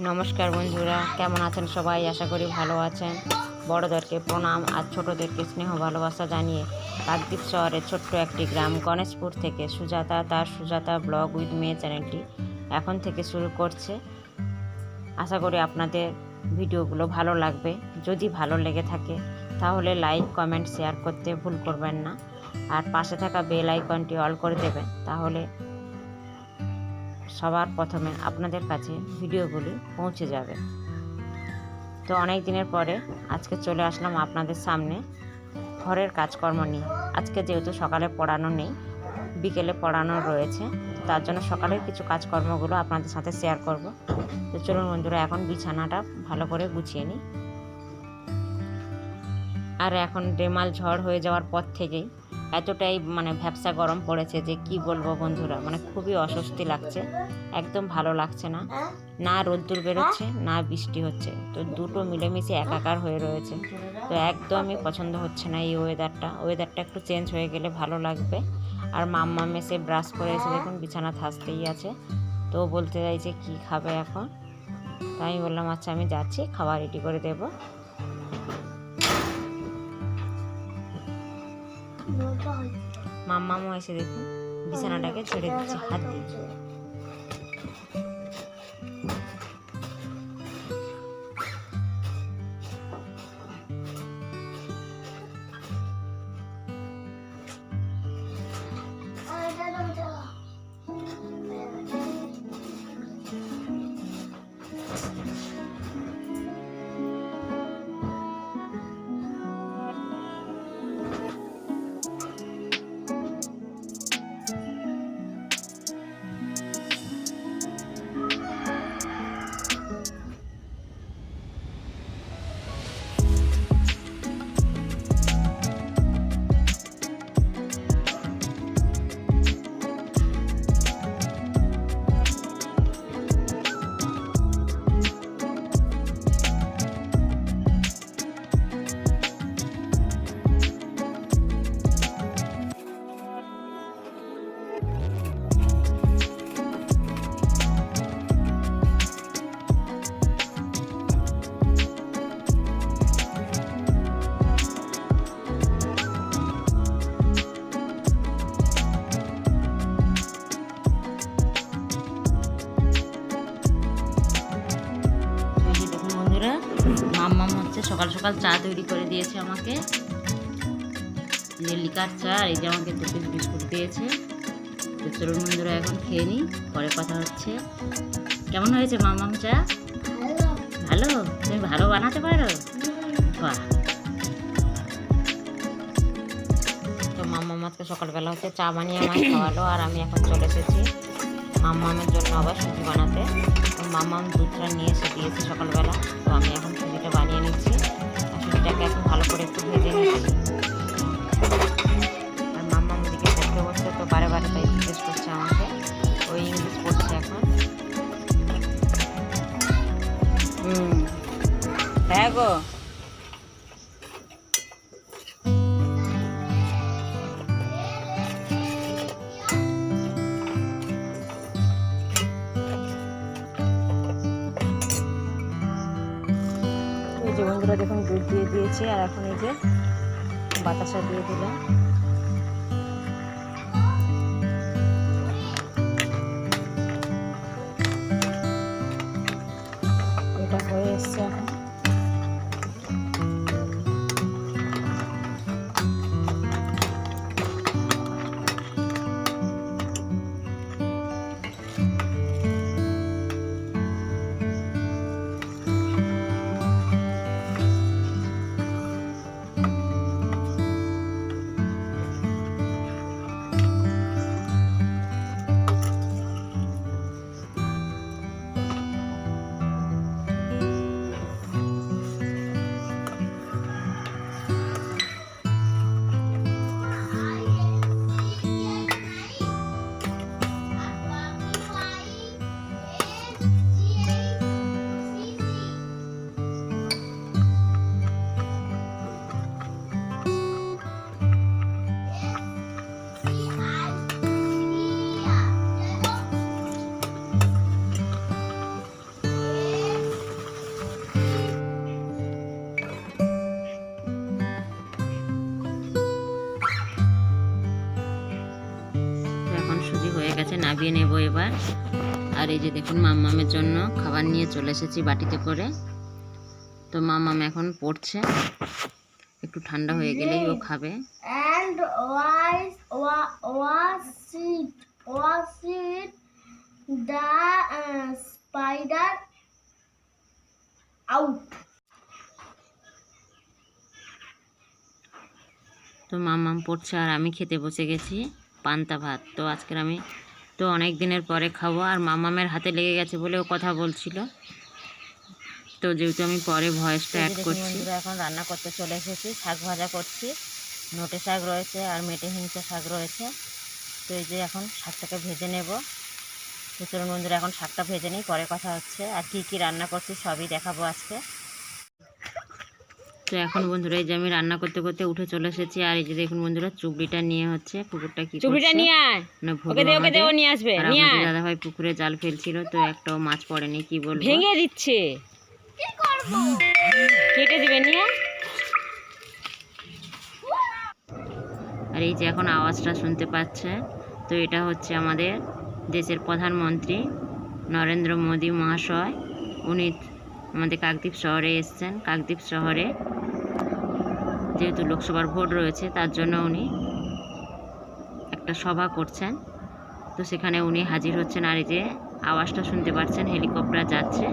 নমস্কার বন্ধুরা, কেমন আছেন সবাই? আশা করি ভালো আছেন। বড়দেরকে প্রণাম আর ছোটদেরকে স্নেহ ভালোবাসা জানিয়ে কাকদ্বীপ শহরের ছোট্ট একটি গ্রাম গণেশপুর থেকে সুজাতা তার সুজাতা ব্লগ উইথ মেয়ে চ্যানেলটি এখন থেকে শুরু করছে। আশা করি আপনাদের ভিডিওগুলো ভালো লাগবে। যদি ভালো লেগে থাকে তাহলে লাইক, কমেন্ট, শেয়ার করতে ভুল করবেন না। আর পাশে থাকা বেল আইকনটি অল করে দেবেন, তাহলে সবার প্রথমে আপনাদের কাছে ভিডিওগুলি পৌঁছে যাবে। তো অনেক দিনের পরে আজকে চলে আসলাম আপনাদের সামনে ঘরের কাজকর্ম নিয়ে। আজকে যেহেতু সকালে পড়ানো নেই, বিকেলে পড়ানো রয়েছে, তার জন্য সকালের কিছু কাজকর্মগুলো আপনাদের সাথে শেয়ার করব। তো চলুন বন্ধুরা, এখন বিছানাটা ভালো করে গুছিয়ে নিই। আর এখন রেমাল ঝড় হয়ে যাওয়ার পর থেকেই এতটাই ভ্যাপসা গরম পড়েছে যে কি বলবো বন্ধুরা, খুবই অস্বস্তি লাগছে। একদম ভালো লাগছে না, না রোদ্দুর বেরোচ্ছে না বৃষ্টি হচ্ছে, তো দুটো মিলেমিশে একাকার হয়ে রয়েছে। তো একদমই পছন্দ হচ্ছে না এই ওয়েদারটা একটু চেঞ্জ হয়ে গেলে ভালো লাগবে। আর মাম্মাম এসে ব্রাশ করে এসে দেখুন বিছানা থাসতেই আছে। তো বলতে চাইছে কি খাবে এখন, তাই আমি বললাম আচ্ছা আমি যাচ্ছি, খাবার রেডি করে দেবো। মাম্মামও এসে দেখুন বিছানাটাকে ছেড়ে দিচ্ছে হাত দিয়ে। মাম্মাম হচ্ছে সকাল সকাল চা তৈরি করে দিয়েছে আমাকে, যে লিকার চা। এই যে আমাকে 2 পিস বিস্কুট দিয়েছে। তো চলুন বন্ধুরা এখন খেয়ে নিই, পরে কথা হচ্ছে। কেমন হয়েছে মাম্মাম চা? ভালো? তুমি ভালো বানাতে পারো? বাহ। তো মাম্মাম আজকে সকালবেলা হচ্ছে চা বানিয়ে আমায় খাওয়ালো, আর আমি এখন চলে এসেছি মাম্মামের জন্য আবার সুজি বানাতে। তো মাম্মাম দুধটা নিয়ে এসে দিয়েছে সকালবেলা, তো আমি এখন সুজিটা বানিয়ে নিচ্ছি। আর সুজিটাকে এখন ভালো করে একটু ভেজে নিচ্ছি। আর মাম্মাম দিকে পড়তে বসছে, তো বারে বারে তাই জিজ্ঞেস করছে আমাকে, ওই ইংলিশ পড়ছে এখন। হ্যাঁ গো। এই যে বন্ধুরা দেখুন দুধ দিয়ে দিয়েছি, আর এখন এই যে বাতাসা দিয়ে দিলাম। এটা হয়ে এসছে এখন। নামিয়ে নেব এবার। আর এই যে দেখুন মাম্মামের জন্য খাবার নিয়ে চলে এসেছি বাটিতে করে। তো মাম্মাম এখন পড়ছে, একটু ঠান্ডা হয়ে গেলেই ও খাবে। And was it the spider out? তো মাম্মাম পড়ছে আর আমি খেতে বসে গেছি পান্তা ভাত। তো আজকের আমি তো অনেক দিনের পরে খাবো, আর মাম্মামের হাতে লেগে গেছে বলে ও কথা বলছিল। তো যেহেতু আমি পরে ভয়েসটা অ্যাড করছি। এখন রান্না করতে চলে এসেছি, শাক ভাজা করছি। নোটে শাক রয়েছে আর মেটে হিংচা শাক রয়েছে। তো এই যে এখন শাকটাকে ভেজে নেব। তো চলুন বন্ধুরা এখন শাকটা ভেজে নিই, পরে কথা হচ্ছে। আর কি কি রান্না করছি সবই দেখাবো আজকে। তো এখন বন্ধুরা এই যে আমি রান্না করতে করতে উঠে চলে এসেছি। আর এই যে দেখুন বন্ধুরা চুবড়িটা নিয়ে হচ্ছে, পুকুরটা কি চুবড়িটা নিয়ে আয়, নিয়ে আসবে, দাদা ভাই পুকুরে জাল ফেলছিল, তো একটাও মাছ পড়েনি, কি বলবো ভেঙে দিচ্ছে, কি করব? কেটে দিবে নিয়ে। আর এই যে এখন আওয়াজটা শুনতে পাচ্ছে, তো এটা হচ্ছে আমাদের দেশের প্রধানমন্ত্রী নরেন্দ্র মোদী মহাশয়। উনি আমাদের কাকদ্বীপ শহরে এসছেন। কাকদ্বীপ শহরে যেহেতু লোকসভার ভোট রয়েছে তার জন্য উনি একটা সভা করছেন, তো সেখানে উনি হাজির হচ্ছেন। আর এই যে আওয়াজটা শুনতে পাচ্ছেন, হেলিকপ্টার যাচ্ছে,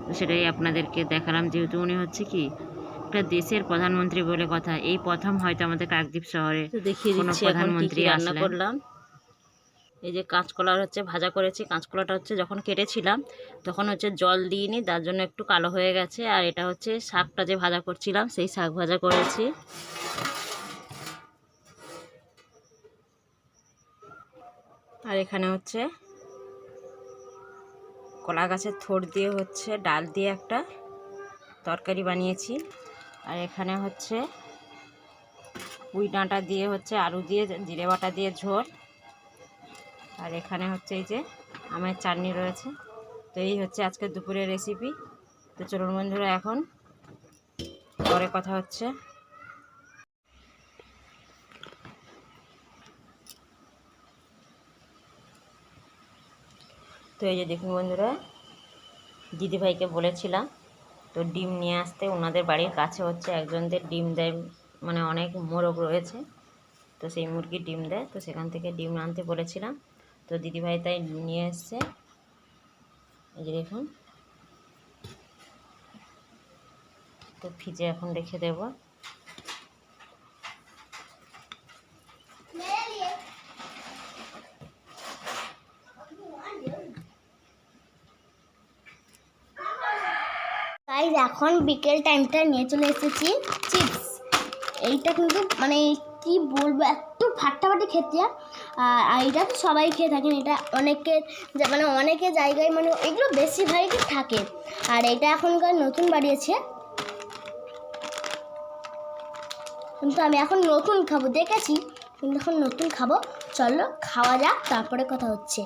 তো সেটাই আপনাদেরকে দেখালাম। যেহেতু উনি হচ্ছে কি একটা দেশের প্রধানমন্ত্রী বলে কথা, এই প্রথম হয়তো আমাদের কাকদ্বীপ শহরে কোনো প্রধানমন্ত্রী রান্না করলাম। এই যে কাঁচকলার হচ্ছে ভাজা করেছি। কাঁচকলাটা হচ্ছে যখন কেটেছিলাম তখন হচ্ছে জল দিইনি, তার জন্য একটু কালো হয়ে গেছে। আর এটা হচ্ছে শাকটা যে ভাজা করছিলাম সেই শাক ভাজা করেছি। আর এখানে হচ্ছে কলা গাছের থোড় দিয়ে হচ্ছে ডাল দিয়ে একটা তরকারি বানিয়েছি। আর এখানে হচ্ছে পুঁই ডাঁটা দিয়ে হচ্ছে আলু দিয়ে জিরে বাটা দিয়ে ঝোল। আর এখানে হচ্ছে এই যে আমের চাটনি রয়েছে। তো এই হচ্ছে আজকে দুপুরের রেসিপি। তো চলুন বন্ধুরা এখন পরে কথা হচ্ছে। তো এই যে দেখুন বন্ধুরা, দিদিভাইকে বলেছিলাম তো ডিম নিয়ে আসতে। ওনাদের বাড়ির কাছে হচ্ছে একজনদের ডিম দেয়, মানে অনেক মোরগ রয়েছে, তো সেই মুরগির ডিম দেয়, তো সেখান থেকে ডিম আনতে বলেছিলাম। তো দিদিভাই তাই নিয়ে এসছে। এই যে দেখুন, তো ফ্রিজে এখন রেখে দেব। গাইস এখন বিকেল টাইমটা নিয়ে চলে এসেছি চিপস। এইটা কিন্তু মানে কি বলবো, এত ফাটাফাটি খেতে। আর এটা তো সবাই খেয়ে থাকেন, এটা অনেকের মানে অনেকের জায়গায় মানে এগুলো বেশিরভাগই থাকে। আর এটা এখনকার নতুন বাড়িয়েছে, কিন্তু আমি এখন নতুন খাবো, দেখেছি কিন্তু এখন নতুন খাবো। চলো খাওয়া যাক, তারপরে কথা হচ্ছে।